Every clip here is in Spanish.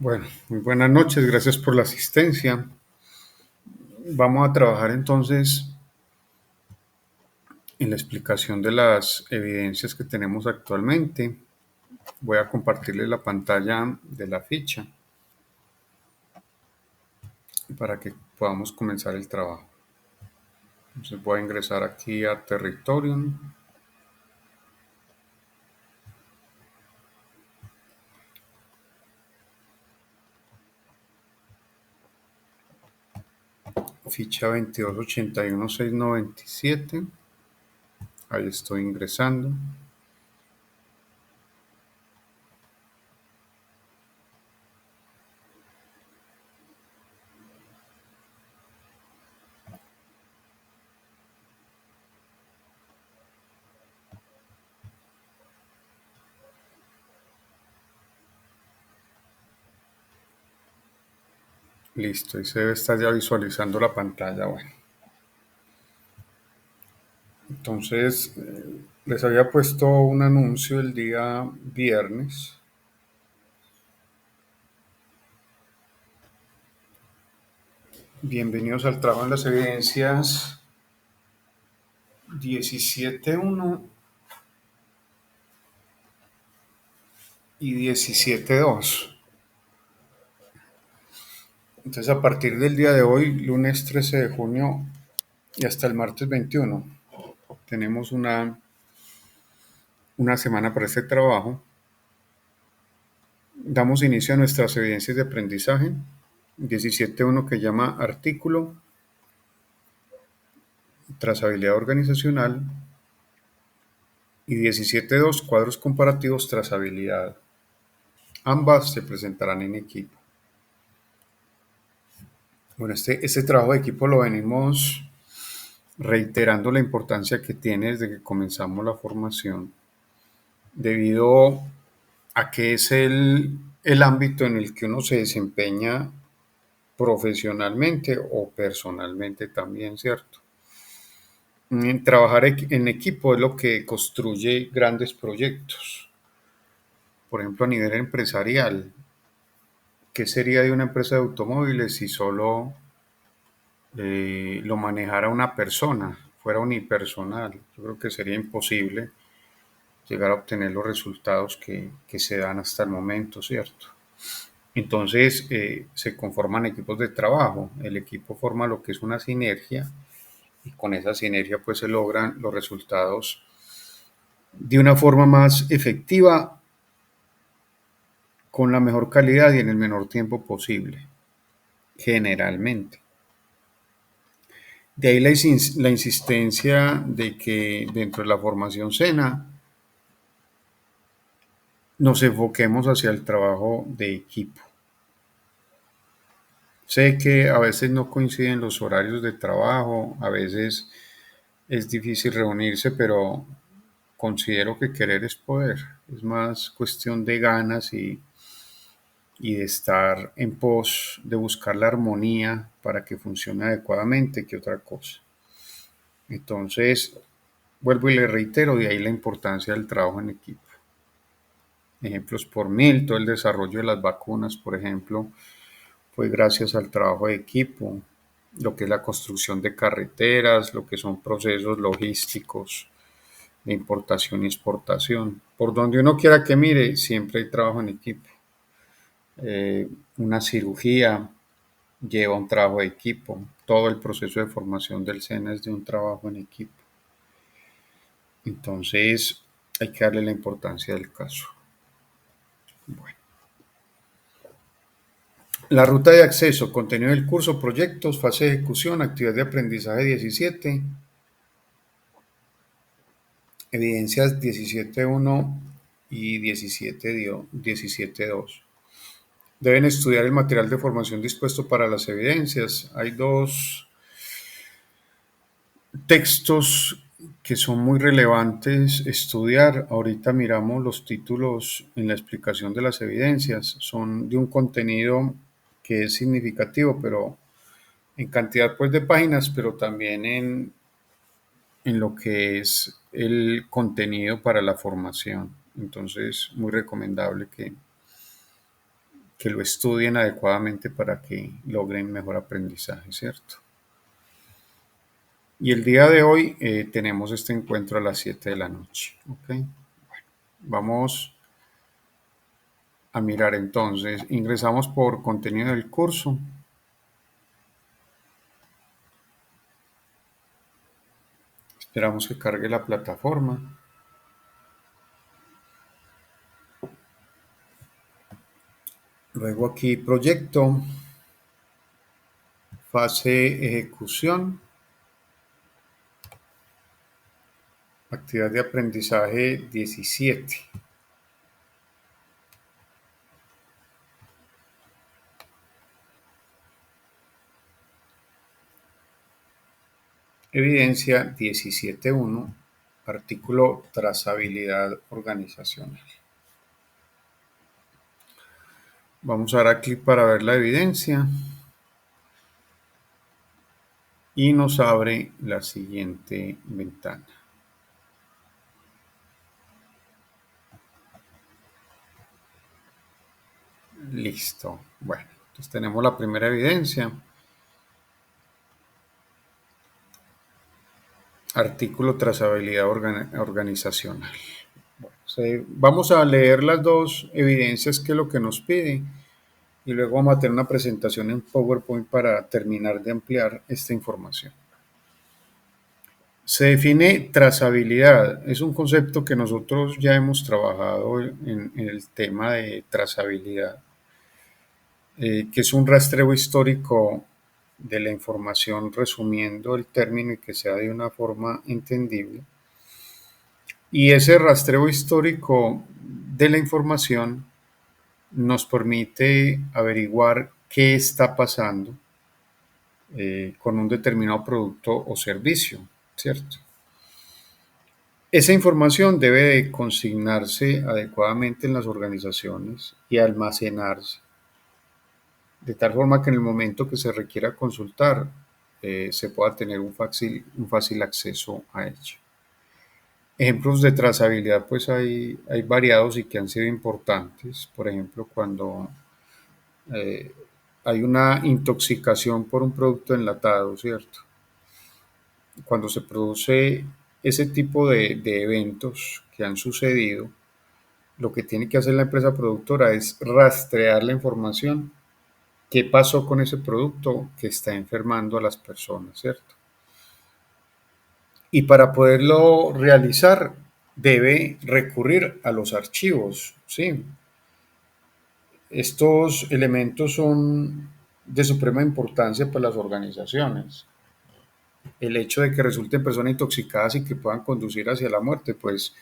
Bueno, muy buenas noches, gracias por la asistencia. Vamos a trabajar entonces en la explicación de las evidencias que tenemos actualmente. Voy a compartirles la pantalla de la ficha para que podamos comenzar el trabajo. Entonces voy a ingresar aquí a Territorium. Ficha 2281-697. Ahí estoy ingresando. Listo, y se debe estar ya visualizando la pantalla. Bueno, entonces les había puesto un anuncio el día viernes. Bienvenidos al trabajo en las evidencias 17.1 y 17.2. Entonces, a partir del día de hoy, lunes 13 de junio y hasta el martes 21, tenemos una semana para este trabajo. Damos inicio a nuestras evidencias de aprendizaje. 17.1 que llama artículo, trazabilidad organizacional y 17.2 cuadros comparativos, trazabilidad. Ambas se presentarán en equipo. Bueno, este trabajo de equipo lo venimos reiterando la importancia que tiene desde que comenzamos la formación, debido a que es el ámbito en el que uno se desempeña profesionalmente o personalmente también, ¿cierto? Trabajar en equipo es lo que construye grandes proyectos. Por ejemplo, a nivel empresarial, ¿qué sería de una empresa de automóviles si solo lo manejara una persona, fuera unipersonal? Yo creo que sería imposible llegar a obtener los resultados que se dan hasta el momento, ¿cierto? Entonces se conforman equipos de trabajo, el equipo forma lo que es una sinergia y con esa sinergia pues se logran los resultados de una forma más efectiva, con la mejor calidad y en el menor tiempo posible, generalmente. De ahí la insistencia de que dentro de la formación SENA nos enfoquemos hacia el trabajo de equipo. Sé que a veces no coinciden los horarios de trabajo, a veces es difícil reunirse, pero considero que querer es poder. Es más cuestión de ganas y de estar en pos de buscar la armonía para que funcione adecuadamente que otra cosa. Entonces, vuelvo y le reitero, de ahí la importancia del trabajo en equipo. Ejemplos por mil, todo el desarrollo de las vacunas, por ejemplo, fue gracias al trabajo de equipo, lo que es la construcción de carreteras, lo que son procesos logísticos de importación y exportación. Por donde uno quiera que mire, siempre hay trabajo en equipo. Una cirugía lleva un trabajo de equipo. Todo el proceso de formación del SENA es de un trabajo en equipo. Entonces, hay que darle la importancia del caso. Bueno. La ruta de acceso, contenido del curso, proyectos, fase de ejecución, actividad de aprendizaje 17, evidencias 17.1 y 17.2. Deben estudiar el material de formación dispuesto para las evidencias. Hay dos textos que son muy relevantes estudiar. Ahorita miramos los títulos en la explicación de las evidencias. Son de un contenido que es significativo, pero en cantidad pues de páginas, pero también en lo que es el contenido para la formación. Entonces, muy recomendable que lo estudien adecuadamente para que logren mejor aprendizaje, ¿cierto? Y el día de hoy tenemos este encuentro a las 7 de la noche, ¿ok? Vamos a mirar entonces, ingresamos por contenido del curso, esperamos que cargue la plataforma. Luego aquí proyecto, fase ejecución, actividad de aprendizaje 17. Evidencia 17.1, artículo trazabilidad organizacional. Vamos a dar clic para ver la evidencia y nos abre la siguiente ventana. Listo. Bueno, entonces tenemos la primera evidencia. Artículo trazabilidad organizacional. Bueno, vamos a leer las dos evidencias que es lo que nos pide y luego vamos a tener una presentación en PowerPoint para terminar de ampliar esta información. Se define trazabilidad. Es un concepto que nosotros ya hemos trabajado en el tema de trazabilidad, que es un rastreo histórico de la información, resumiendo el término y que sea de una forma entendible. Y ese rastreo histórico de la información nos permite averiguar qué está pasando con un determinado producto o servicio, ¿cierto? Esa información debe de consignarse adecuadamente en las organizaciones y almacenarse, de tal forma que en el momento que se requiera consultar, se pueda tener un fácil acceso a ello. Ejemplos de trazabilidad, pues hay variados y que han sido importantes. Por ejemplo, cuando eh, hay una intoxicación por un producto enlatado, ¿cierto? Cuando se produce ese tipo de eventos que han sucedido, lo que tiene que hacer la empresa productora es rastrear la información. ¿Qué pasó con ese producto que está enfermando a las personas, cierto? Y para poderlo realizar, debe recurrir a los archivos, ¿sí? Estos elementos son de suprema importancia para las organizaciones. El hecho de que resulten personas intoxicadas y que puedan conducir hacia la muerte, pues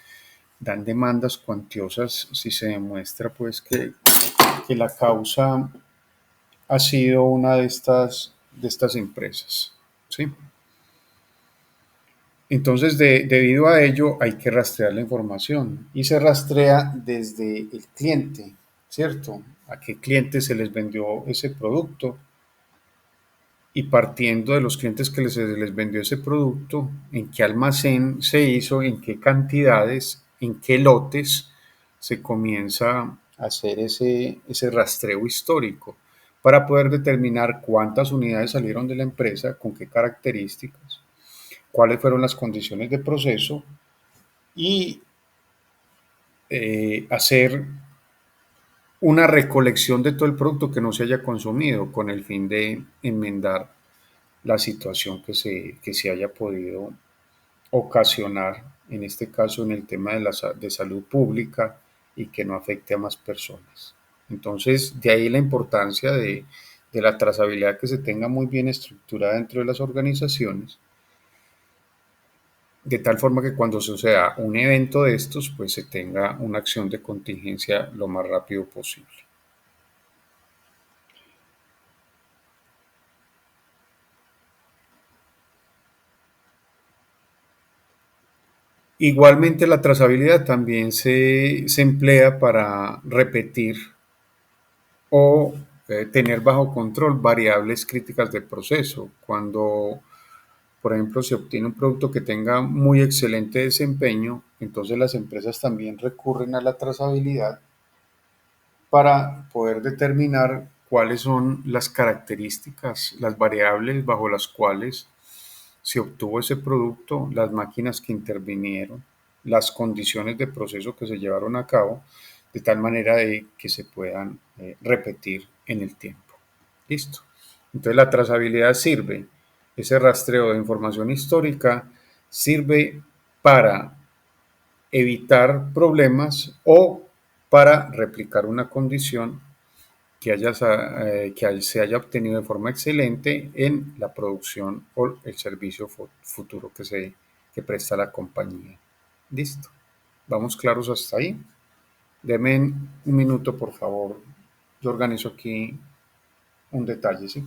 dan demandas cuantiosas si se demuestra pues que la causa ha sido una de estas empresas, ¿sí? Entonces, debido a ello, hay que rastrear la información y se rastrea desde el cliente, ¿cierto? A qué cliente se les vendió ese producto y partiendo de los clientes que se les vendió ese producto, en qué almacén se hizo, en qué cantidades, en qué lotes, se comienza a hacer ese rastreo histórico para poder determinar cuántas unidades salieron de la empresa, con qué características, cuáles fueron las condiciones de proceso y hacer una recolección de todo el producto que no se haya consumido con el fin de enmendar la situación que se haya podido ocasionar, en este caso en el tema de salud pública y que no afecte a más personas. Entonces, de ahí la importancia de la trazabilidad que se tenga muy bien estructurada dentro de las organizaciones, de tal forma que cuando suceda un evento de estos, pues se tenga una acción de contingencia lo más rápido posible. Igualmente la trazabilidad también se emplea para repetir o tener bajo control variables críticas del proceso. Cuando, por ejemplo, se obtiene un producto que tenga muy excelente desempeño, entonces las empresas también recurren a la trazabilidad para poder determinar cuáles son las características, las variables bajo las cuales se obtuvo ese producto, las máquinas que intervinieron, las condiciones de proceso que se llevaron a cabo, de tal manera de que se puedan repetir en el tiempo. Listo. Entonces la trazabilidad sirve, ese rastreo de información histórica sirve para evitar problemas o para replicar una condición que se haya obtenido de forma excelente en la producción o el servicio futuro que presta la compañía. Listo. ¿Vamos claros hasta ahí? Deme un minuto, por favor. Yo organizo aquí un detalle, ¿sí?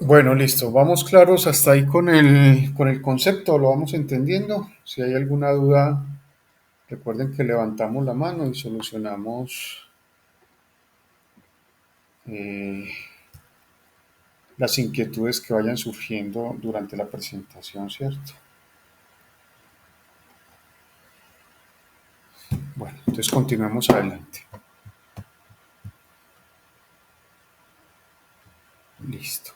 Bueno, listo. Vamos claros hasta ahí con el concepto, lo vamos entendiendo. Si hay alguna duda, recuerden que levantamos la mano y solucionamos eh, las inquietudes que vayan surgiendo durante la presentación, ¿cierto? Bueno, entonces continuemos adelante. Listo.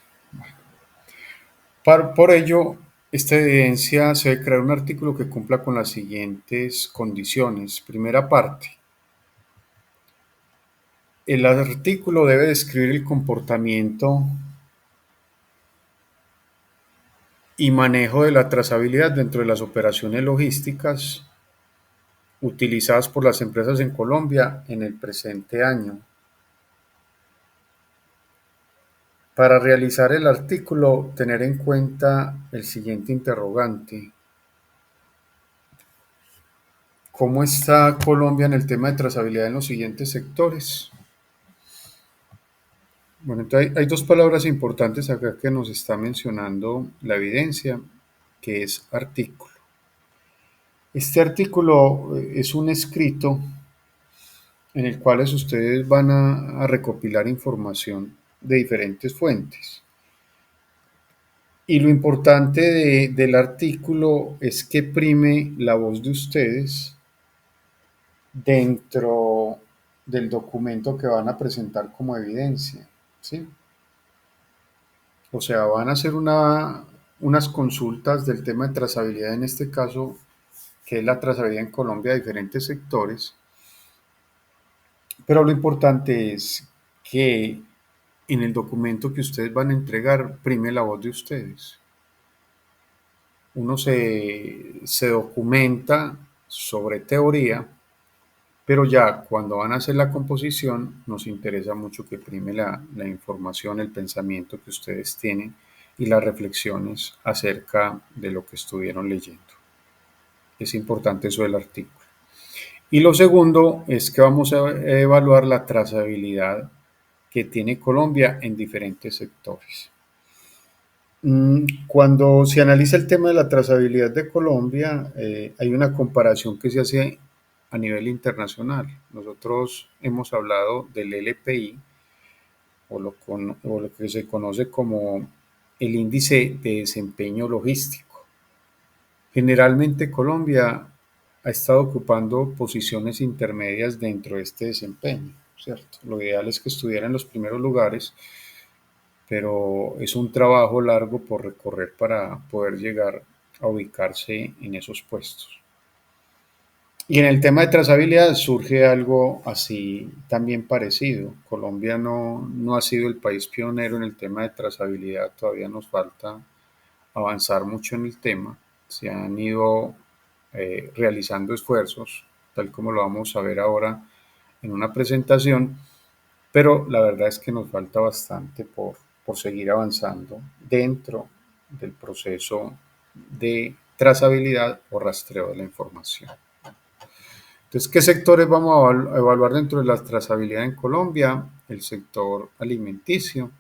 Por ello, esta evidencia se debe crear un artículo que cumpla con las siguientes condiciones. Primera parte. El artículo debe describir el comportamiento y manejo de la trazabilidad dentro de las operaciones logísticas utilizadas por las empresas en Colombia en el presente año. Para realizar el artículo, tener en cuenta el siguiente interrogante. ¿Cómo está Colombia en el tema de trazabilidad en los siguientes sectores? Bueno, entonces hay dos palabras importantes acá que nos está mencionando la evidencia, que es artículo. Este artículo es un escrito en el cual ustedes van a recopilar información de diferentes fuentes. Y lo importante del artículo es que prime la voz de ustedes dentro del documento que van a presentar como evidencia, ¿sí? O sea, van a hacer unas consultas del tema de trazabilidad, en este caso, que es la trazabilidad en Colombia de diferentes sectores, pero lo importante es que en el documento que ustedes van a entregar prime la voz de ustedes. Uno se documenta sobre teoría, pero ya cuando van a hacer la composición nos interesa mucho que prime la información, el pensamiento que ustedes tienen y las reflexiones acerca de lo que estuvieron leyendo. Es importante eso del artículo. Y lo segundo es que vamos a evaluar la trazabilidad que tiene Colombia en diferentes sectores. Cuando se analiza el tema de la trazabilidad de Colombia, hay una comparación que se hace a nivel internacional. Nosotros hemos hablado del LPI o lo que se conoce como el índice de desempeño logístico. Generalmente Colombia ha estado ocupando posiciones intermedias dentro de este desempeño, ¿cierto? Lo ideal es que estuviera en los primeros lugares, pero es un trabajo largo por recorrer para poder llegar a ubicarse en esos puestos. Y en el tema de trazabilidad surge algo así también parecido. Colombia no ha sido el país pionero en el tema de trazabilidad, todavía nos falta avanzar mucho en el tema. Se han ido realizando esfuerzos, tal como lo vamos a ver ahora en una presentación, pero la verdad es que nos falta bastante por seguir avanzando dentro del proceso de trazabilidad o rastreo de la información. Entonces, ¿qué sectores vamos a evaluar dentro de la trazabilidad en Colombia? El sector alimenticio,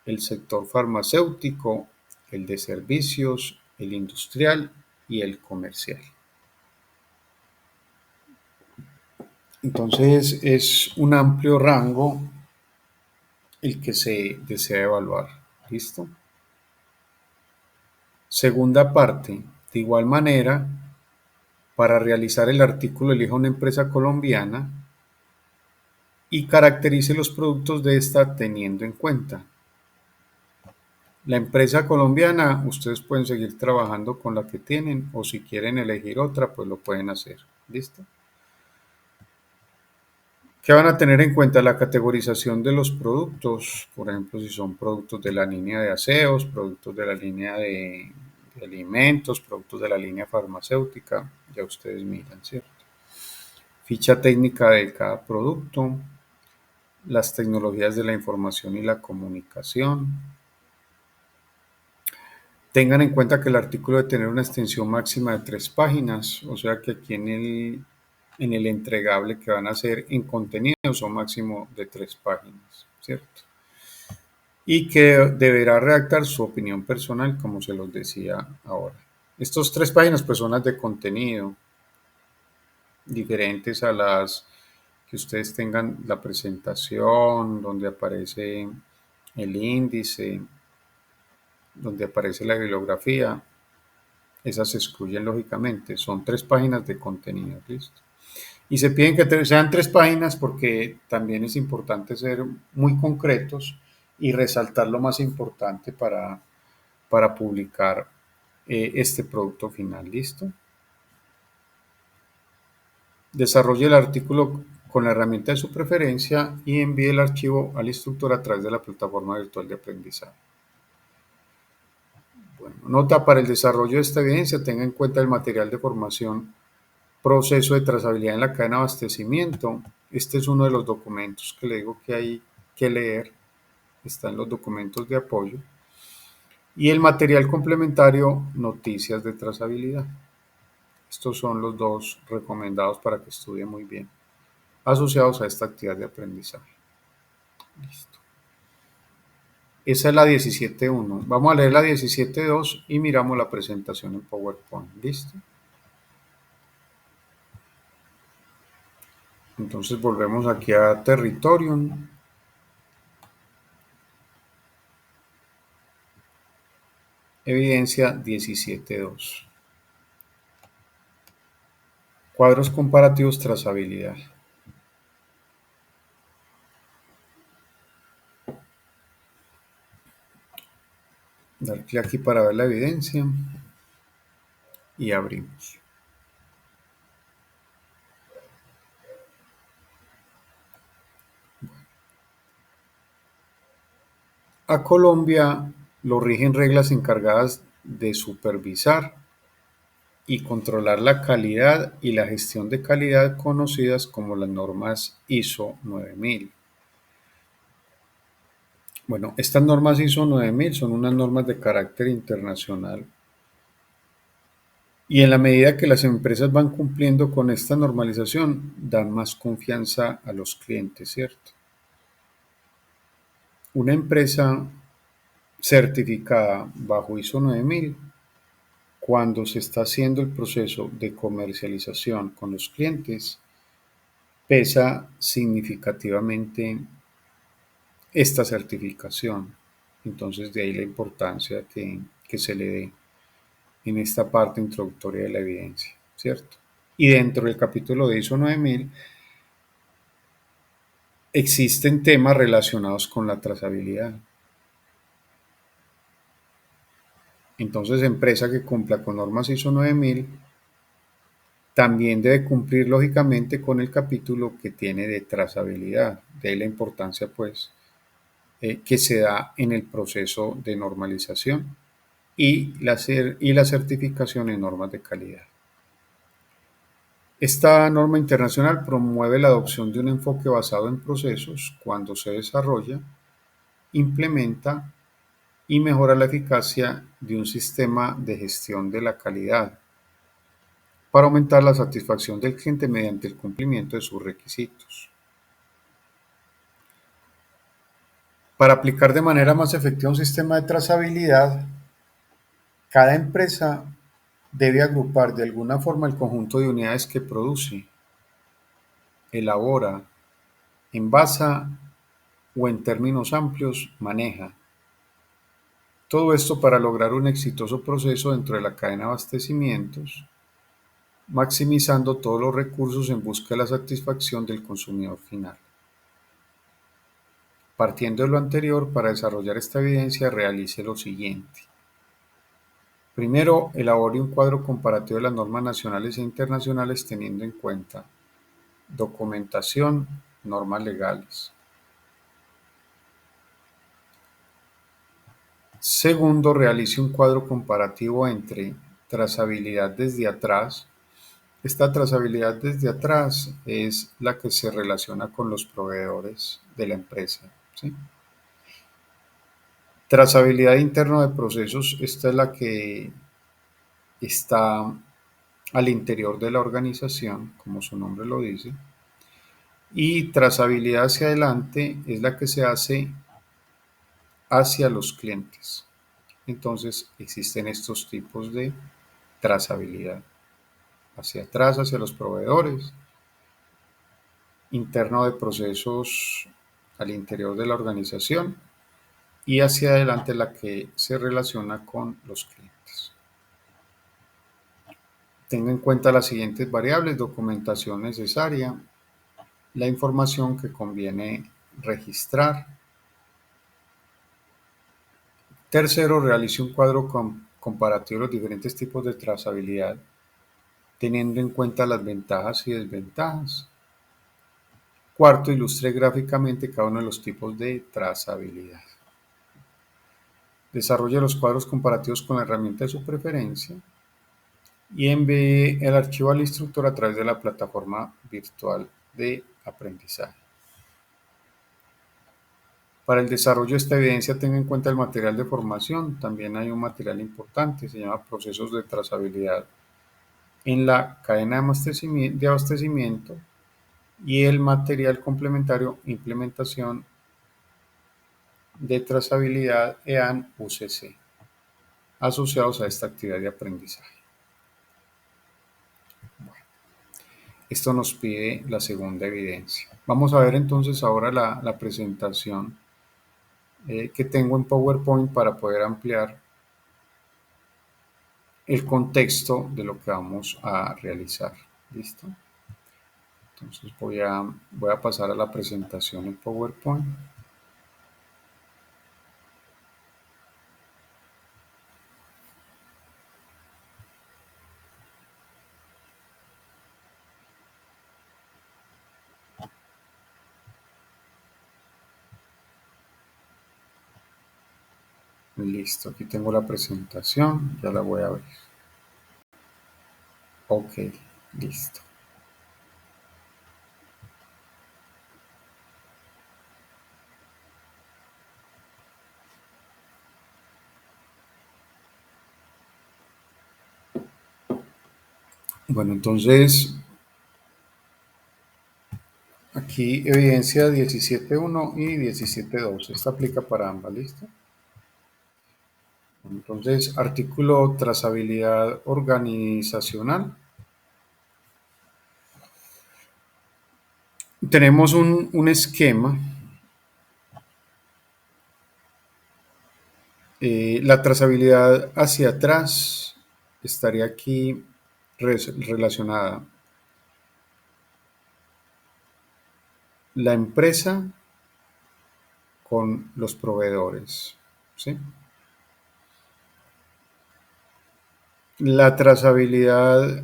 el sector farmacéutico, el de servicios, el industrial y el comercial. Entonces, es un amplio rango el que se desea evaluar. ¿Listo? Segunda parte. De igual manera, para realizar el artículo elija una empresa colombiana y caracterice los productos de esta teniendo en cuenta la empresa colombiana. Ustedes pueden seguir trabajando con la que tienen o si quieren elegir otra, pues lo pueden hacer. ¿Listo? ¿Qué van a tener en cuenta? La categorización de los productos, por ejemplo, si son productos de la línea de aseos, productos de la línea de alimentos, productos de la línea farmacéutica, ya ustedes miran, ¿cierto? Ficha técnica de cada producto, las tecnologías de la información y la comunicación. Tengan en cuenta que el artículo debe tener una extensión máxima de 3 páginas, o sea que aquí en el entregable que van a hacer en contenido son máximo de 3 páginas, ¿cierto? Y que deberá redactar su opinión personal, como se los decía ahora. Estos 3 páginas pues son las de contenido, diferentes a las que ustedes tengan la presentación, donde aparece el índice, donde aparece la bibliografía. Esas se excluyen lógicamente. Son 3 páginas de contenido, ¿listo? Y se piden que sean 3 páginas porque también es importante ser muy concretos y resaltar lo más importante para publicar este producto final, ¿listo? Desarrolle el artículo con la herramienta de su preferencia y envíe el archivo al instructor a través de la plataforma virtual de aprendizaje. Bueno, nota para el desarrollo de esta evidencia, tenga en cuenta el material de formación, proceso de trazabilidad en la cadena de abastecimiento. Este es uno de los documentos que le digo que hay que leer, está en los documentos de apoyo. Y el material complementario, noticias de trazabilidad. Estos son los dos recomendados para que estudie muy bien, asociados a esta actividad de aprendizaje. Listo. Esa es la 17.1. Vamos a leer la 17.2 y miramos la presentación en PowerPoint. ¿Listo? Entonces volvemos aquí a Territorium. Evidencia 17.2. Cuadros comparativos trazabilidad. Dar clic aquí para ver la evidencia y abrimos. A Colombia lo rigen reglas encargadas de supervisar y controlar la calidad y la gestión de calidad conocidas como las normas ISO 9000. Bueno, estas normas ISO 9000 son unas normas de carácter internacional y en la medida que las empresas van cumpliendo con esta normalización, dan más confianza a los clientes, ¿cierto? Una empresa certificada bajo ISO 9000, cuando se está haciendo el proceso de comercialización con los clientes, pesa significativamente esta certificación. Entonces, de ahí la importancia que se le dé en esta parte introductoria de la evidencia, ¿cierto? Y dentro del capítulo de ISO 9000 existen temas relacionados con la trazabilidad. Entonces, empresa que cumpla con normas ISO 9000 También debe cumplir lógicamente con el capítulo que tiene de trazabilidad, de ahí la importancia pues que se da en el proceso de normalización y la certificación en normas de calidad. Esta norma internacional promueve la adopción de un enfoque basado en procesos cuando se desarrolla, implementa y mejora la eficacia de un sistema de gestión de la calidad para aumentar la satisfacción del cliente mediante el cumplimiento de sus requisitos. Para aplicar de manera más efectiva un sistema de trazabilidad, cada empresa debe agrupar de alguna forma el conjunto de unidades que produce, elabora, envasa o en términos amplios maneja. Todo esto para lograr un exitoso proceso dentro de la cadena de abastecimientos, maximizando todos los recursos en busca de la satisfacción del consumidor final. Partiendo de lo anterior, para desarrollar esta evidencia, realice lo siguiente. Primero, elabore un cuadro comparativo de las normas nacionales e internacionales teniendo en cuenta documentación, normas legales. Segundo, realice un cuadro comparativo entre trazabilidad desde atrás. Esta trazabilidad desde atrás es la que se relaciona con los proveedores de la empresa, ¿sí? Trazabilidad interna de procesos, esta es la que está al interior de la organización, como su nombre lo dice, y trazabilidad hacia adelante es la que se hace hacia los clientes. Entonces existen estos tipos de trazabilidad, hacia atrás, hacia los proveedores, interno de procesos al interior de la organización y hacia adelante la que se relaciona con los clientes. Tenga en cuenta las siguientes variables: documentación necesaria, la información que conviene registrar. Tercero, realice un cuadro comparativo de los diferentes tipos de trazabilidad, teniendo en cuenta las ventajas y desventajas. Cuarto, ilustre gráficamente cada uno de los tipos de trazabilidad. Desarrolle los cuadros comparativos con la herramienta de su preferencia y envíe el archivo al instructor a través de la plataforma virtual de aprendizaje. Para el desarrollo de esta evidencia, tenga en cuenta el material de formación. También hay un material importante, se llama Procesos de Trazabilidad en la cadena de abastecimiento y el material complementario Implementación de Trazabilidad EAN-UCC, asociados a esta actividad de aprendizaje. Esto nos pide la segunda evidencia. Vamos a ver entonces ahora la presentación que tengo en PowerPoint para poder ampliar el contexto de lo que vamos a realizar. ¿Listo? Entonces voy a pasar a la presentación en PowerPoint. Listo, aquí tengo la presentación, ya la voy a ver. Ok, listo. Bueno, entonces aquí evidencia 17.1 y 17.2. Esta aplica para ambas, ¿listo? Entonces, artículo trazabilidad organizacional. Tenemos un esquema. La trazabilidad hacia atrás estaría aquí relacionada la empresa con los proveedores, ¿sí? La trazabilidad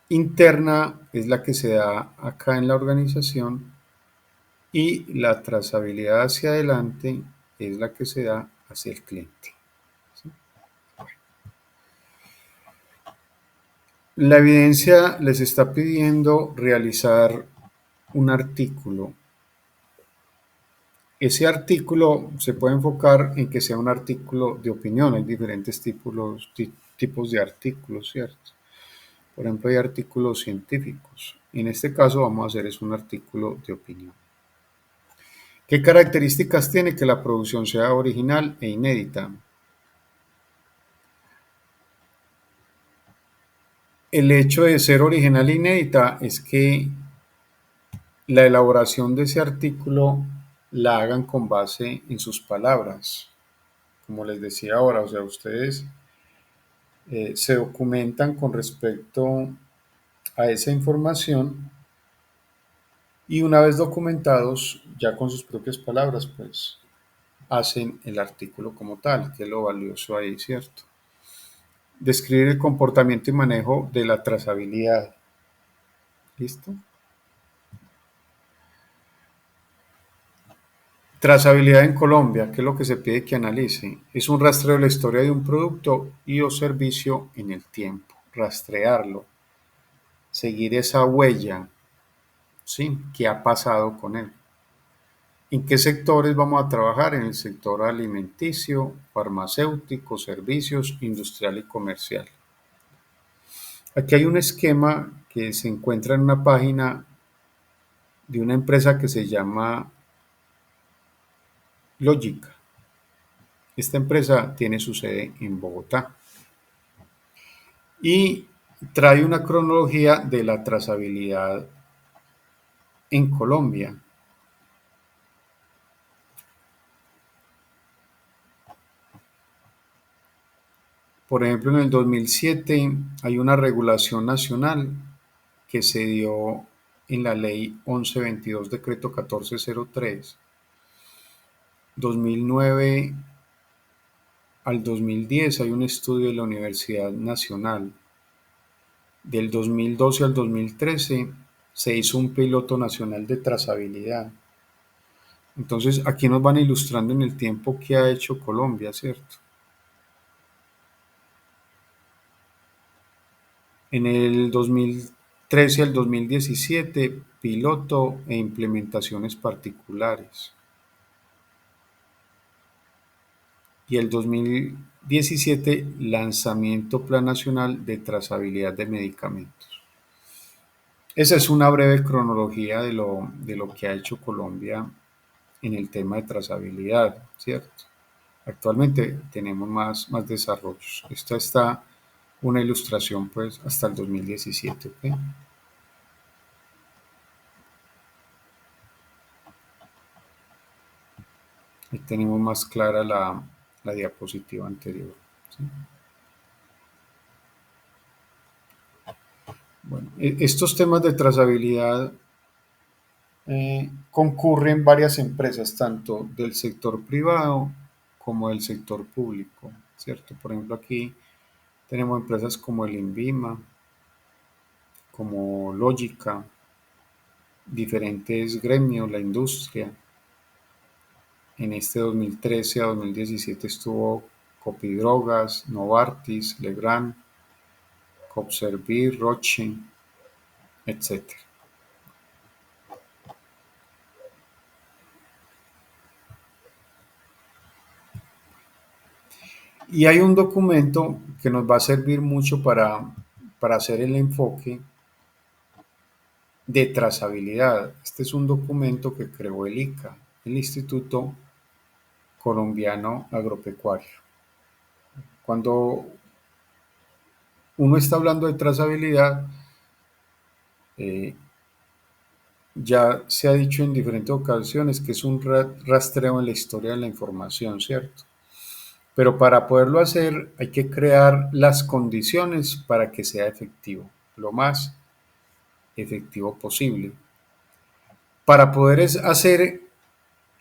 interna es la que se da acá en la organización y la trazabilidad hacia adelante es la que se da hacia el cliente. ¿Sí? La evidencia les está pidiendo realizar un artículo. Ese artículo se puede enfocar en que sea un artículo de opinión. Hay diferentes tipos de artículos, ¿cierto? Por ejemplo, hay artículos científicos. En este caso vamos a hacer es un artículo de opinión. ¿Qué características tiene que la producción sea original e inédita? El hecho de ser original e inédita es que la elaboración de ese artículo la hagan con base en sus palabras. Como les decía ahora, o sea, ustedes se documentan con respecto a esa información y una vez documentados, ya con sus propias palabras, pues hacen el artículo como tal, que es lo valioso ahí, ¿cierto? Describir el comportamiento y manejo de la trazabilidad. ¿Listo? Trazabilidad en Colombia, ¿qué es lo que se pide que analice? Es un rastreo de la historia de un producto y o servicio en el tiempo. Rastrearlo, seguir esa huella, ¿sí? ¿Qué ha pasado con él? ¿En qué sectores vamos a trabajar? En el sector alimenticio, farmacéutico, servicios, industrial y comercial. Aquí hay un esquema que se encuentra en una página de una empresa que se llama Logica. Esta empresa tiene su sede en Bogotá y trae una cronología de la trazabilidad en Colombia. Por ejemplo, en el 2007 hay una regulación nacional que se dio en la ley 1122, decreto 1403. 2009 al 2010 hay un estudio de la Universidad Nacional. Del 2012 al 2013 se hizo un piloto nacional de trazabilidad. Entonces, aquí nos van ilustrando en el tiempo qué ha hecho Colombia, ¿cierto? En el 2013 al 2017, piloto e implementaciones particulares. Y el 2017, lanzamiento Plan Nacional de Trazabilidad de Medicamentos. Esa es una breve cronología de lo que ha hecho Colombia en el tema de trazabilidad, ¿cierto? Actualmente tenemos más desarrollos. Esta está una ilustración pues hasta el 2017. ¿Ok? Ahí tenemos más clara la diapositiva anterior. ¿Sí? Bueno, estos temas de trazabilidad concurren varias empresas, tanto del sector privado como del sector público, ¿cierto? Por ejemplo, aquí tenemos empresas como el INVIMA, como Lógica, diferentes gremios, la industria. En este 2013 a 2017 estuvo Copidrogas, Novartis, Legrand, Copservir, Roche, etc. Y hay un documento que nos va a servir mucho para hacer el enfoque de trazabilidad. Este es un documento que creó el ICA, el Instituto Colombiano Agropecuario. Cuando uno está hablando de trazabilidad, eh, ya se ha dicho en diferentes ocasiones que es un rastreo en la historia de la información, ¿cierto? Pero para poderlo hacer hay que crear las condiciones para que sea efectivo, lo más efectivo posible. Para poder hacer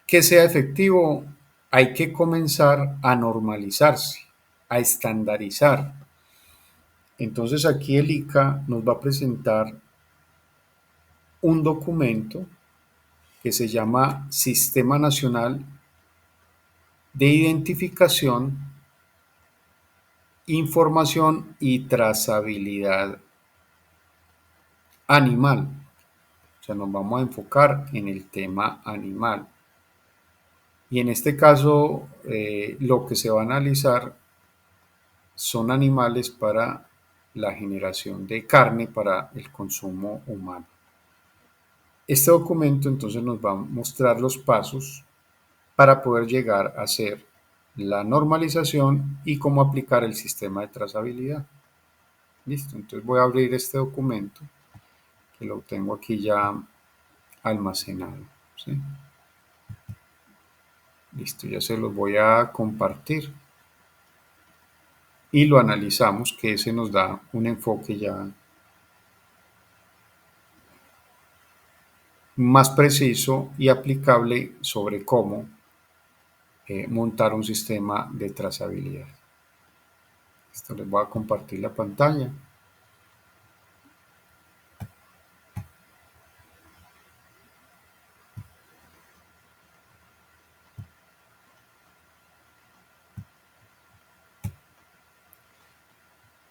que sea efectivo, hay que comenzar a normalizarse, a estandarizar. Entonces aquí el ICA nos va a presentar un documento que se llama Sistema Nacional de Identificación, Información y Trazabilidad Animal. O sea, nos vamos a enfocar en el tema animal. Y en este caso, lo que se va a analizar son animales para la generación de carne para el consumo humano. Este documento entonces nos va a mostrar los pasos para poder llegar a hacer la normalización y cómo aplicar el sistema de trazabilidad. Listo, entonces voy a abrir este documento que lo tengo aquí ya almacenado. ¿Sí? Listo, ya se los voy a compartir y lo analizamos, que ese nos da un enfoque ya más preciso y aplicable sobre cómo montar un sistema de trazabilidad. Esto les voy a compartir la pantalla.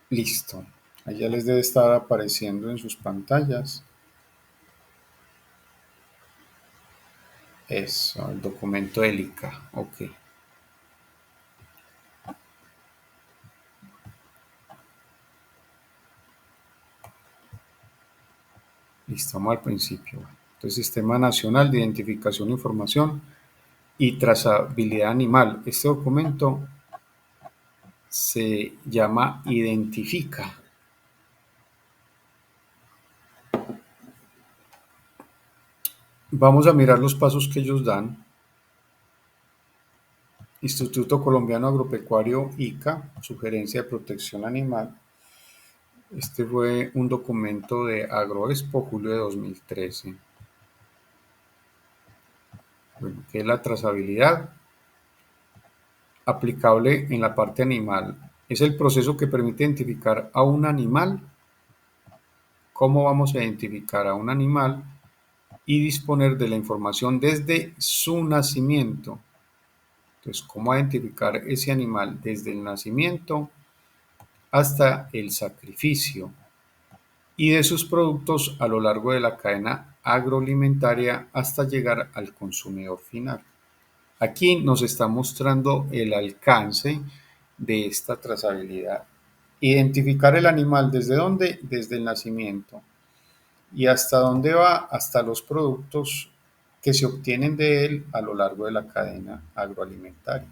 Listo. Allá les debe estar apareciendo en sus pantallas. Eso, el documento ELICA. Ok. Listo, vamos al principio. Entonces, Sistema Nacional de Identificación, Información y Trazabilidad Animal. Este documento se llama Identifica. Vamos a mirar los pasos que ellos dan. Instituto Colombiano Agropecuario ICA, Sugerencia de Protección Animal. Este fue un documento de Agroexpo, julio de 2013. Bueno, ¿qué es la trazabilidad? Aplicable en la parte animal. Es el proceso que permite identificar a un animal. ¿Cómo vamos a identificar a un animal? Y disponer de la información desde su nacimiento. Entonces, ¿cómo identificar ese animal desde el nacimiento hasta el sacrificio y de sus productos a lo largo de la cadena agroalimentaria hasta llegar al consumidor final? Aquí nos está mostrando el alcance de esta trazabilidad. Identificar el animal desde dónde, desde el nacimiento. ¿Y hasta dónde va? Hasta los productos que se obtienen de él a lo largo de la cadena agroalimentaria.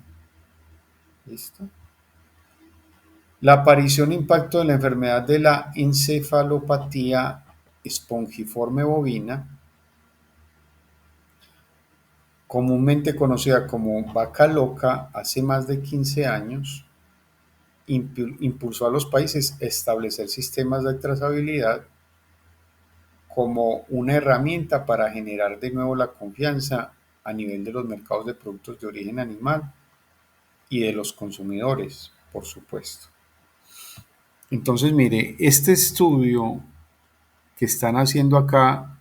¿Listo? La aparición e impacto de la enfermedad de la encefalopatía espongiforme bovina, comúnmente conocida como vaca loca, hace más de 15 años, impulsó a los países a establecer sistemas de trazabilidad como una herramienta para generar de nuevo la confianza a nivel de los mercados de productos de origen animal y de los consumidores, por supuesto. Entonces, mire, este estudio que están haciendo acá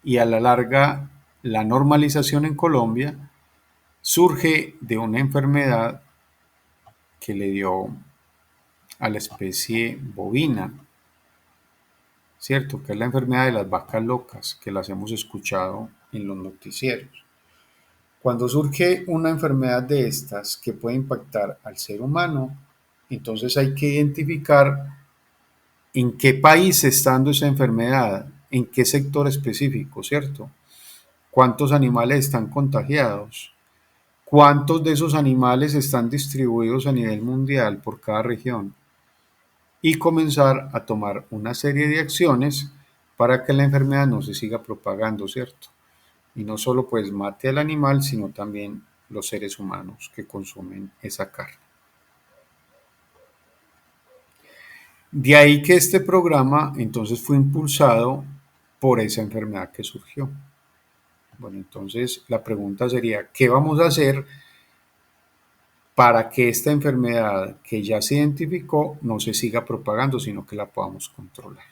y a la larga la normalización en Colombia surge de una enfermedad que le dio a la especie bovina, ¿cierto? Que es la enfermedad de las vacas locas, que las hemos escuchado en los noticieros. Cuando surge una enfermedad de estas que puede impactar al ser humano, entonces hay que identificar en qué país está dando esa enfermedad, en qué sector específico, ¿cierto? ¿Cuántos animales están contagiados? ¿Cuántos de esos animales están distribuidos a nivel mundial por cada región? Y comenzar a tomar una serie de acciones para que la enfermedad no se siga propagando, ¿cierto? Y no solo pues mate al animal, sino también los seres humanos que consumen esa carne. De ahí que este programa entonces fue impulsado por esa enfermedad que surgió. Bueno, entonces la pregunta sería, ¿qué vamos a hacer para que esta enfermedad que ya se identificó no se siga propagando, sino que la podamos controlar.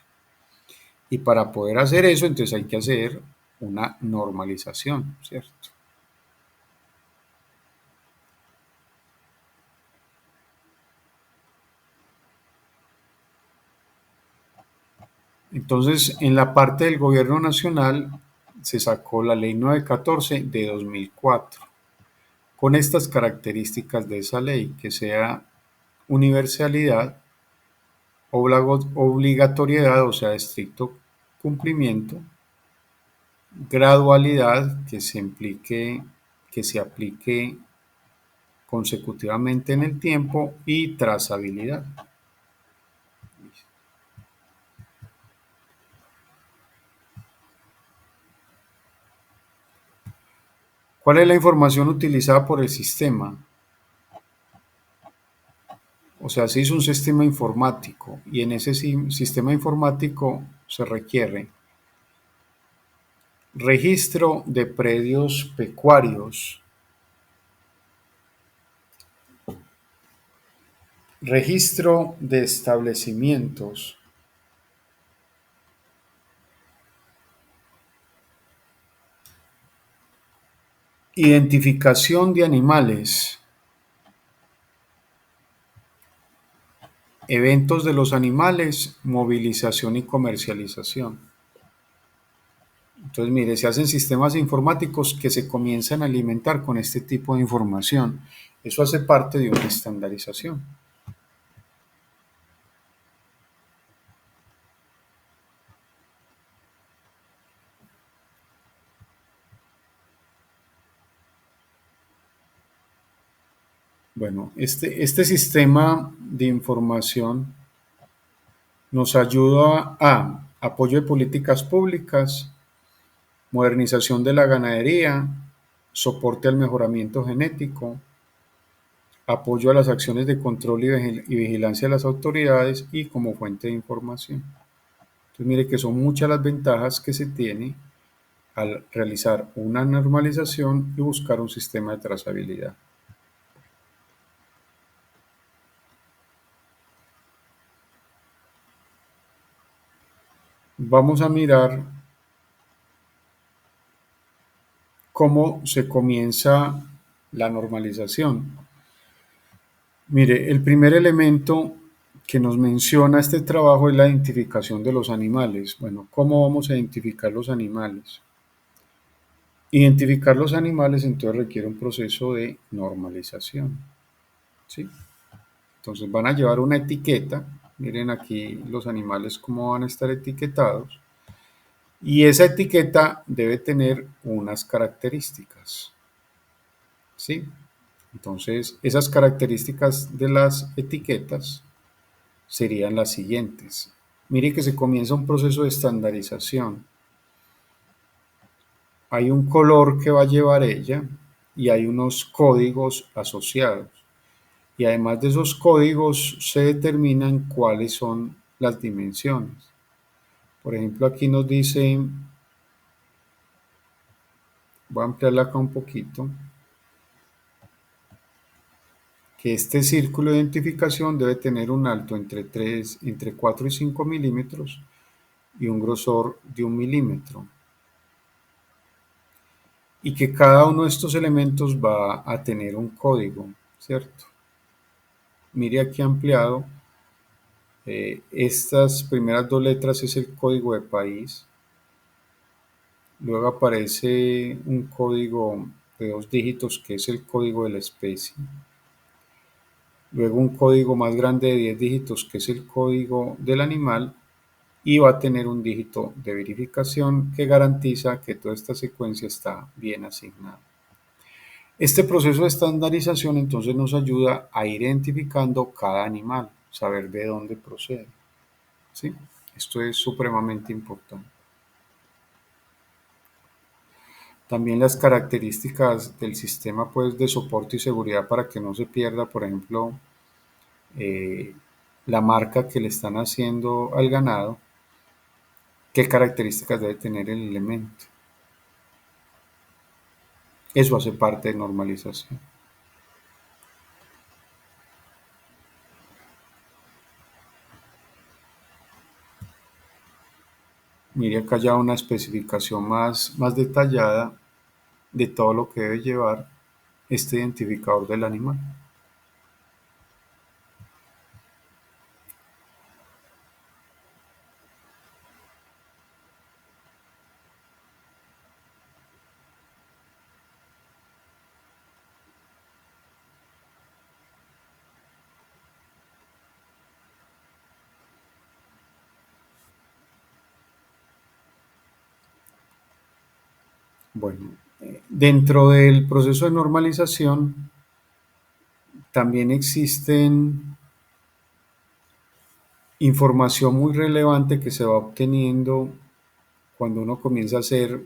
Y para poder hacer eso, entonces hay que hacer una normalización, ¿cierto? Entonces, en la parte del gobierno nacional se sacó la ley 914 de 2004, con estas características de esa ley, que sea universalidad, obligatoriedad, o sea, estricto cumplimiento, gradualidad, que se aplique consecutivamente en el tiempo, y trazabilidad. ¿Cuál es la información utilizada por el sistema? O sea, se hizo un sistema informático y en ese sistema informático se requiere registro de predios pecuarios, registro de establecimientos, identificación de animales, eventos de los animales, movilización y comercialización. Entonces, mire, se hacen sistemas informáticos que se comienzan a alimentar con este tipo de información. Eso hace parte de una estandarización. Bueno, este sistema de información nos ayuda a apoyo de políticas públicas, modernización de la ganadería, soporte al mejoramiento genético, apoyo a las acciones de control y vigilancia de las autoridades y como fuente de información. Entonces, mire que son muchas las ventajas que se tiene al realizar una normalización y buscar un sistema de trazabilidad. Vamos a mirar cómo se comienza la normalización. Mire, el primer elemento que nos menciona este trabajo es la identificación de los animales. Bueno, ¿cómo vamos a identificar los animales? Identificar los animales entonces requiere un proceso de normalización, ¿sí? Entonces van a llevar una etiqueta, miren aquí los animales cómo van a estar etiquetados, y esa etiqueta debe tener unas características, ¿sí? Entonces, esas características de las etiquetas serían las siguientes. Mire que se comienza un proceso de estandarización. Hay un color que va a llevar ella y hay unos códigos asociados. Y además de esos códigos se determinan cuáles son las dimensiones. Por ejemplo, aquí nos dice, voy a ampliarla acá un poquito, que este círculo de identificación debe tener un alto entre 4 y 5 milímetros y un grosor de 1 milímetro. Y que cada uno de estos elementos va a tener un código, ¿cierto? Mire aquí ampliado, estas primeras dos letras es el código de país, luego aparece un código de 2 dígitos que es el código de la especie, luego un código más grande de 10 dígitos que es el código del animal y va a tener un dígito de verificación que garantiza que toda esta secuencia está bien asignada. Este proceso de estandarización entonces nos ayuda a ir identificando cada animal, saber de dónde procede, ¿sí? Esto es supremamente importante. También las características del sistema pues, de soporte y seguridad para que no se pierda, por ejemplo, eh, la marca que le están haciendo al ganado, qué características debe tener el elemento. Eso hace parte de normalización. Mire acá ya una especificación más detallada de todo lo que debe llevar este identificador del animal. Bueno, dentro del proceso de normalización también existen información muy relevante que se va obteniendo cuando uno comienza a hacer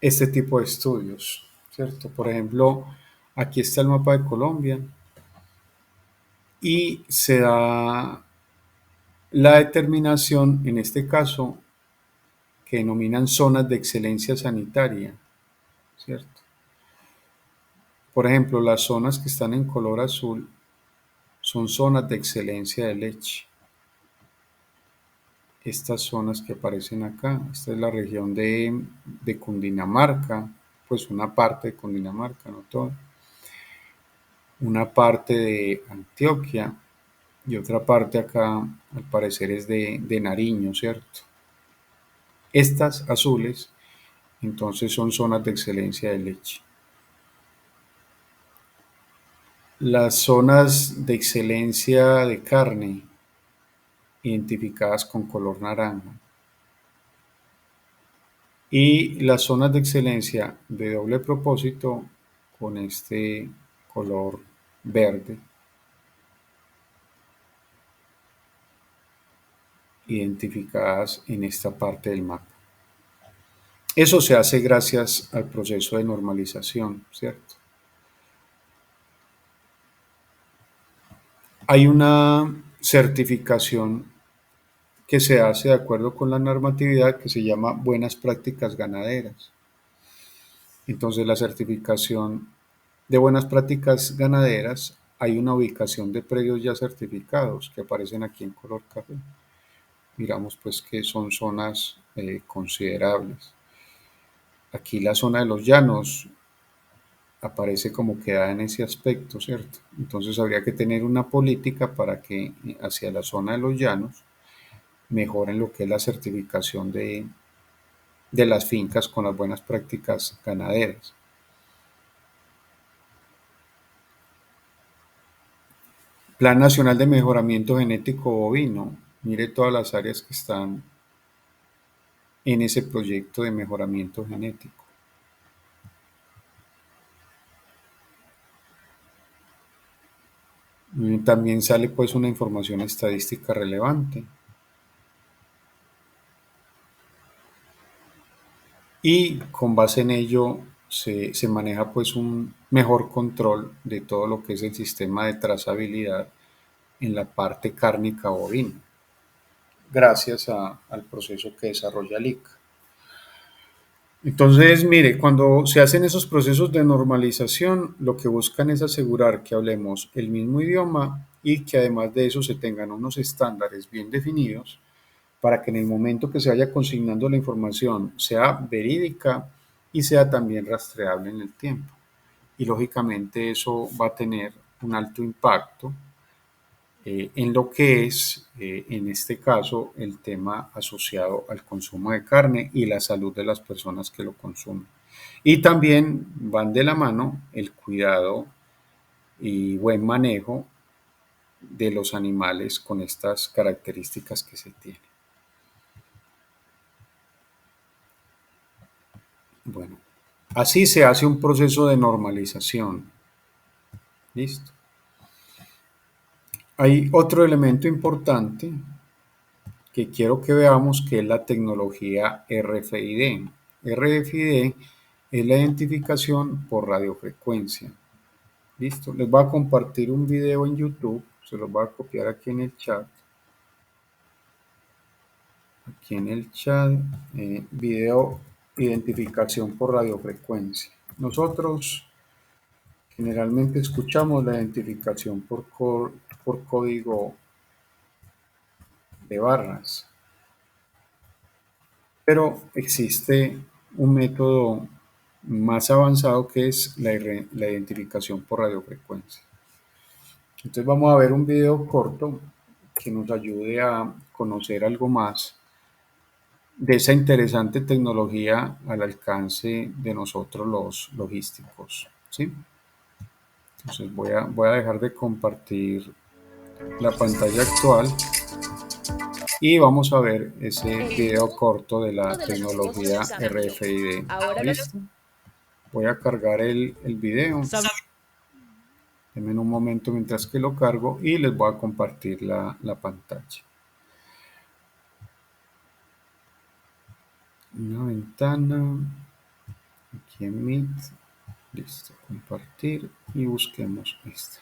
este tipo de estudios, ¿cierto? Por ejemplo, aquí está el mapa de Colombia y se da la determinación, en este caso, que denominan zonas de excelencia sanitaria, ¿cierto? Por ejemplo, las zonas que están en color azul son zonas de excelencia de leche. Estas zonas que aparecen acá, esta es la región de Cundinamarca, pues una parte de Cundinamarca, no toda, una parte de Antioquia y otra parte acá, al parecer es de Nariño, ¿cierto? Estas azules, entonces son zonas de excelencia de leche. Las zonas de excelencia de carne, identificadas con color naranja. Y las zonas de excelencia de doble propósito con este color verde, identificadas en esta parte del mapa. Eso se hace gracias al proceso de normalización, ¿cierto? Hay una certificación que se hace de acuerdo con la normatividad que se llama Buenas Prácticas Ganaderas. Entonces, la certificación de Buenas Prácticas Ganaderas, hay una ubicación de predios ya certificados que aparecen aquí en color café. Miramos pues que son zonas considerables. Aquí la zona de los llanos aparece como que da en ese aspecto, ¿cierto? Entonces habría que tener una política para que hacia la zona de los llanos mejoren lo que es la certificación de las fincas con las buenas prácticas ganaderas. Plan Nacional de Mejoramiento Genético Bovino. Mire todas las áreas que están en ese proyecto de mejoramiento genético. También sale pues una información estadística relevante y con base en ello se maneja pues un mejor control de todo lo que es el sistema de trazabilidad en la parte cárnica bovina, gracias al proceso que desarrolla el ICA. Entonces, mire, cuando se hacen esos procesos de normalización, lo que buscan es asegurar que hablemos el mismo idioma y que además de eso se tengan unos estándares bien definidos para que en el momento que se vaya consignando la información sea verídica y sea también rastreable en el tiempo. Y lógicamente eso va a tener un alto impacto en lo que es, en este caso, el tema asociado al consumo de carne y la salud de las personas que lo consumen. Y también van de la mano el cuidado y buen manejo de los animales con estas características que se tienen. Bueno, así se hace un proceso de normalización. ¿Listo? Hay otro elemento importante que quiero que veamos, que es la tecnología RFID. RFID es la identificación por radiofrecuencia. ¿Listo? Les voy a compartir un video en YouTube, se los voy a copiar aquí en el chat. Aquí en el chat, video identificación por radiofrecuencia. Nosotros generalmente escuchamos la identificación por código de barras. Pero existe un método más avanzado que es la identificación por radiofrecuencia. Entonces vamos a ver un video corto que nos ayude a conocer algo más de esa interesante tecnología al alcance de nosotros los logísticos, ¿sí? Entonces voy a dejar de compartir la pantalla actual y vamos a ver ese video corto de la tecnología RFID. ¿Listo? Voy a cargar el video. Denme un momento mientras que lo cargo y les voy a compartir la pantalla. Una ventana aquí en Meet. Listo, compartir y busquemos esta.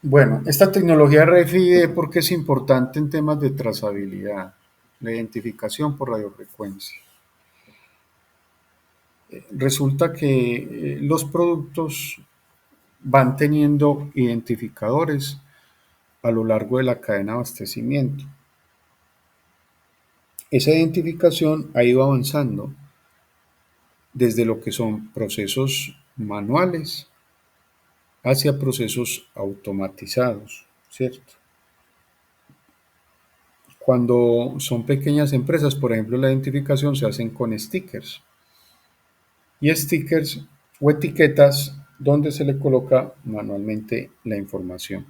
Bueno, esta tecnología RFID, ¿por qué es importante en temas de trazabilidad? La identificación por radiofrecuencia. Resulta que los productos van teniendo identificadores a lo largo de la cadena de abastecimiento. Esa identificación ha ido avanzando desde lo que son procesos manuales hacia procesos automatizados, ¿cierto? Cuando son pequeñas empresas, por ejemplo, la identificación se hacen con stickers. Y stickers o etiquetas donde se le coloca manualmente la información.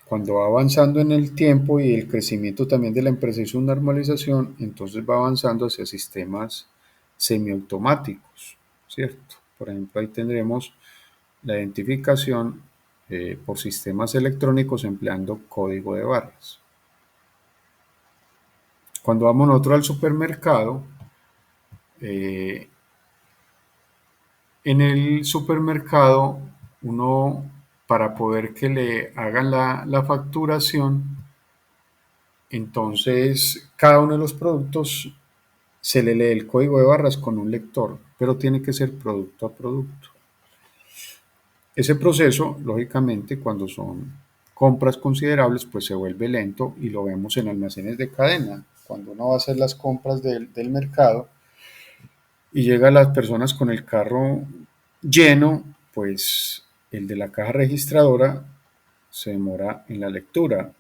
Cuando va avanzando en el tiempo y el crecimiento también de la empresa y su normalización, entonces va avanzando hacia sistemas semiautomáticos, ¿cierto? Por ejemplo, ahí tendremos la identificación por sistemas electrónicos empleando código de barras. Cuando vamos nosotros al supermercado, en el supermercado uno, para poder que le hagan la facturación, entonces cada uno de los productos se le lee el código de barras con un lector, pero tiene que ser producto a producto. Ese proceso, lógicamente, cuando son compras considerables, pues se vuelve lento y lo vemos en almacenes de cadena. Cuando uno va a hacer las compras del mercado y llegan las personas con el carro lleno, pues el de la caja registradora se demora en la lectura.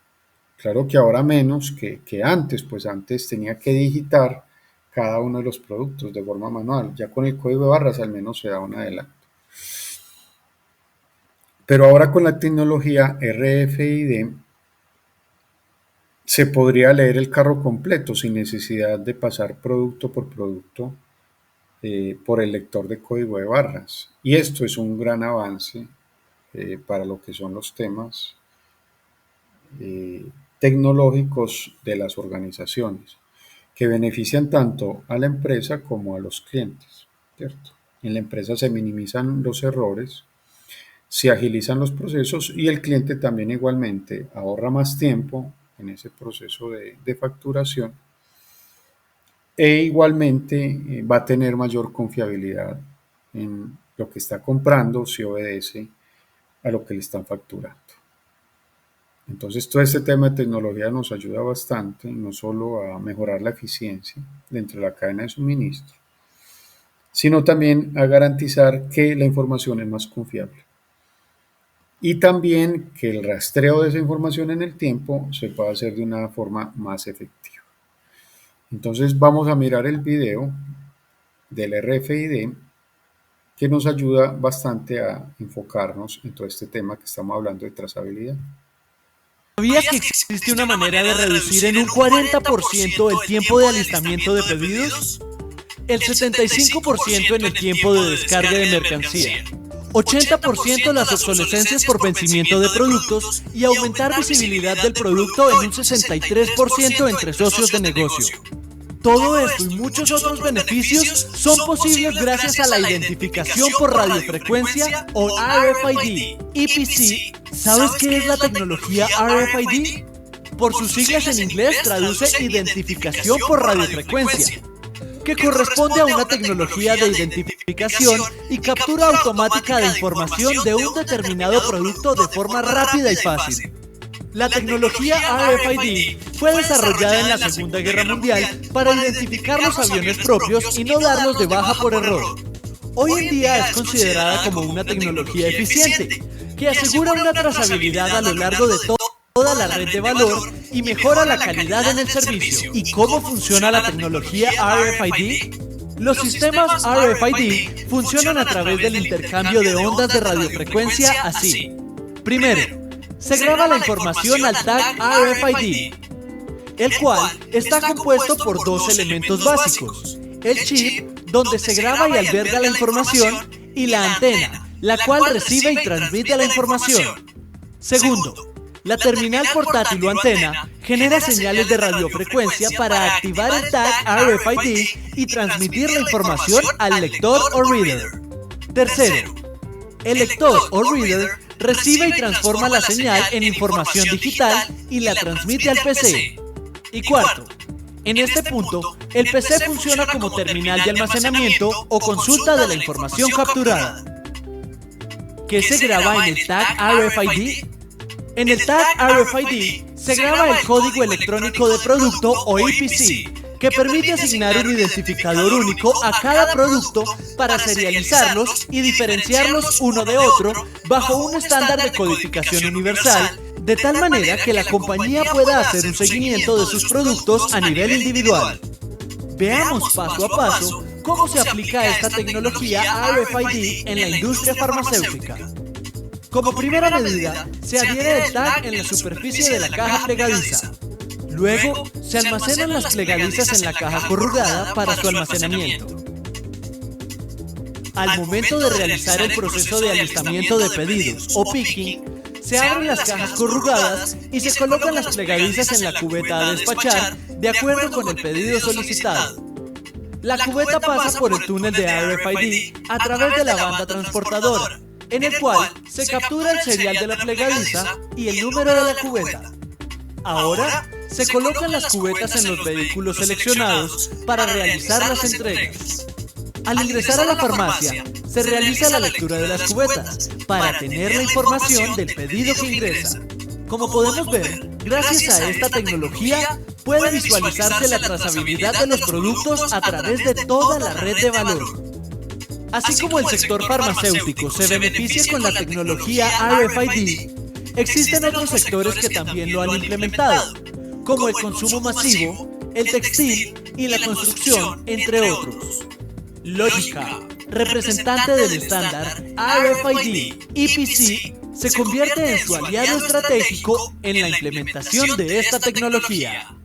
Claro que ahora menos que antes, pues antes tenía que digitar cada uno de los productos de forma manual. Ya con el código de barras al menos se da un adelanto. Pero ahora con la tecnología RFID se podría leer el carro completo sin necesidad de pasar producto por producto por el lector de código de barras. Y esto es un gran avance para lo que son los temas tecnológicos de las organizaciones, que benefician tanto a la empresa como a los clientes, ¿cierto? En la empresa se minimizan los errores, se agilizan los procesos y el cliente también igualmente ahorra más tiempo en ese proceso de facturación e igualmente va a tener mayor confiabilidad en lo que está comprando si obedece a lo que le están facturando. Entonces todo este tema de tecnología nos ayuda bastante, no solo a mejorar la eficiencia dentro de la cadena de suministro, sino también a garantizar que la información es más confiable. Y también que el rastreo de esa información en el tiempo se pueda hacer de una forma más efectiva. Entonces vamos a mirar el video del RFID que nos ayuda bastante a enfocarnos en todo este tema que estamos hablando de trazabilidad. ¿Sabías que existe una manera de reducir en un 40% el tiempo de alistamiento de pedidos? El 75% en el tiempo de descarga de mercancía, 80% las obsolescencias por vencimiento de productos y aumentar visibilidad del producto en un 63% entre socios de negocio. Todo esto y muchos otros beneficios son posibles gracias a la identificación por radiofrecuencia o RFID. EPC, ¿sabes qué es la tecnología RFID? Por sus siglas en inglés traduce identificación por radiofrecuencia. que corresponde a una tecnología de identificación y captura automática de información de un determinado producto de forma rápida y fácil. La tecnología RFID fue desarrollada en la Segunda Guerra Mundial para identificar los aviones propios y no darlos de baja por error. Hoy en día es considerada como una tecnología eficiente, que asegura una trazabilidad a lo largo de toda la red de valor y mejora la calidad en el servicio. ¿Y cómo funciona la tecnología RFID? Los sistemas RFID funcionan a través del intercambio de ondas de radiofrecuencia así. Primero, se graba la información al tag RFID, el cual está compuesto por dos elementos básicos: el chip, donde se graba y alberga la información, y la antena, la cual recibe y transmite la información. Segundo, la terminal portátil o antena genera señales de radiofrecuencia para activar el tag RFID y transmitir la información al lector o reader. Tercero, el lector o reader recibe y transforma la señal en información digital y la transmite al PC. Y cuarto, en este punto, el PC funciona como terminal de almacenamiento o consulta de la información capturada. ¿Qué se graba en el tag RFID? En el tag RFID se graba el código electrónico de producto o EPC, que permite asignar un identificador único a cada producto para serializarlos y diferenciarlos uno de otro bajo un estándar de codificación universal, de tal manera que la compañía pueda hacer un seguimiento de sus productos a nivel individual. Veamos paso a paso cómo se aplica esta tecnología RFID en la industria farmacéutica. Como primera medida, se adhiere el tag en la superficie de la caja plegadiza. Luego, se almacenan las plegadizas en la caja corrugada para su almacenamiento. Al momento de realizar el proceso de alistamiento de pedidos o picking, se abren las cajas corrugadas y se colocan las plegadizas en la cubeta a despachar de acuerdo con el pedido solicitado. La cubeta pasa por el túnel de RFID a través de la banda transportadora, en el cual se captura el serial de la plegadiza y el número de la cubeta. Ahora, se colocan las cubetas en los vehículos seleccionados para realizar las entregas. Al ingresar a la farmacia, se realiza la lectura de las cubetas para tener la información del pedido que ingresa. Como podemos ver, gracias a esta tecnología, puede visualizarse la trazabilidad de los productos a través de toda la red de valor. Así como el sector farmacéutico se beneficia con la tecnología RFID, existen otros sectores que también lo han implementado, como el consumo masivo, el textil y la construcción, entre otros. Logica, representante del estándar RFID EPC, se convierte en su aliado estratégico en la implementación de esta tecnología.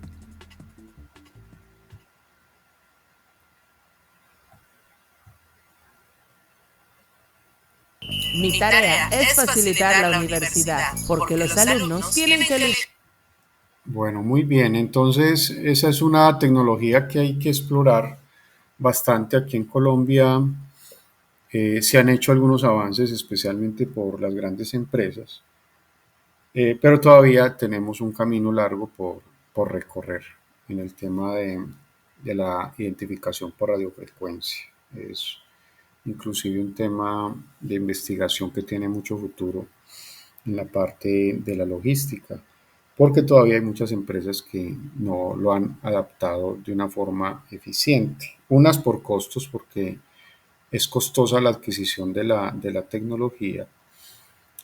Mi tarea es facilitar la universidad, porque los alumnos tienen que elegir. Bueno, muy bien. Entonces, esa es una tecnología que hay que explorar bastante aquí en Colombia. Se han hecho algunos avances, especialmente por las grandes empresas, pero todavía tenemos un camino largo por recorrer en el tema de la identificación por radiofrecuencia. Es inclusive un tema de investigación que tiene mucho futuro en la parte de la logística, porque todavía hay muchas empresas que no lo han adaptado de una forma eficiente. Unas por costos, porque es costosa la adquisición de la tecnología,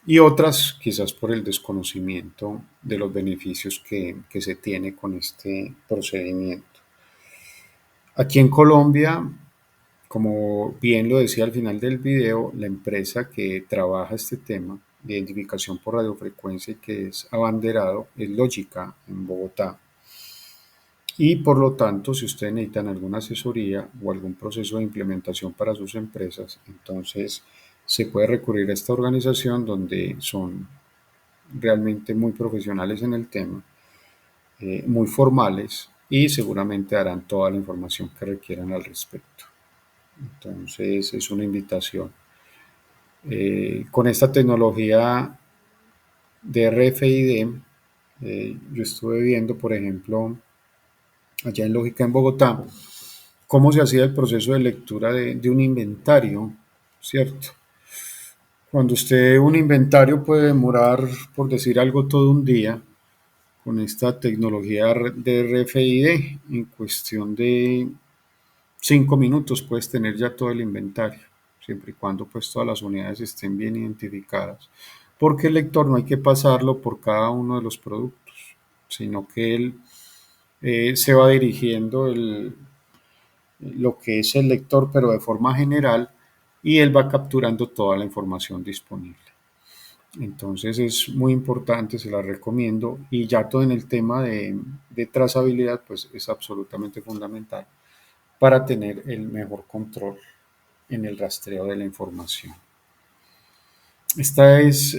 y otras quizás por el desconocimiento de los beneficios que se tiene con este procedimiento. Aquí en Colombia, como bien lo decía al final del video, la empresa que trabaja este tema de identificación por radiofrecuencia y que es abanderado es Logica en Bogotá. Y por lo tanto, si ustedes necesitan alguna asesoría o algún proceso de implementación para sus empresas, entonces se puede recurrir a esta organización donde son realmente muy profesionales en el tema, muy formales y seguramente darán toda la información que requieran al respecto. Entonces es una invitación. Con esta tecnología de RFID, yo estuve viendo, por ejemplo, allá en Lógica en Bogotá, cómo se hacía el proceso de lectura de un inventario, ¿cierto? Cuando usted un inventario puede demorar, por decir algo, todo un día, con esta tecnología de RFID, en cuestión de 5 minutos puedes tener ya todo el inventario, siempre y cuando pues todas las unidades estén bien identificadas. Porque el lector no hay que pasarlo por cada uno de los productos, sino que él se va dirigiendo lo que es el lector, pero de forma general, y él va capturando toda la información disponible. Entonces es muy importante, se la recomiendo, y ya todo en el tema de trazabilidad, pues es absolutamente fundamental para tener el mejor control en el rastreo de la información. Esta es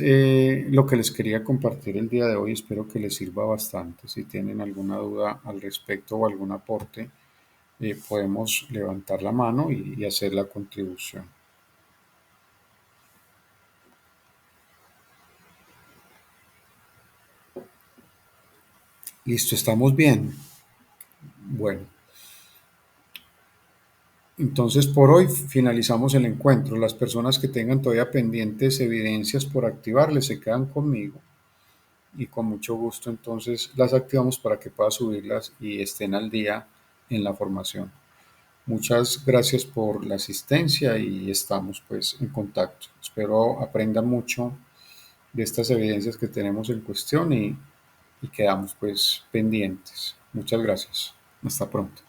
lo que les quería compartir el día de hoy. Espero que les sirva bastante. Si tienen alguna duda al respecto o algún aporte, podemos levantar la mano y hacer la contribución. Listo, estamos bien. Bueno, entonces por hoy finalizamos el encuentro. Las personas que tengan todavía pendientes evidencias por activarles se quedan conmigo y con mucho gusto entonces las activamos para que pueda subirlas y estén al día en la formación. Muchas gracias por la asistencia y estamos pues en contacto. Espero aprendan mucho de estas evidencias que tenemos en cuestión y quedamos pues pendientes. Muchas gracias. Hasta pronto.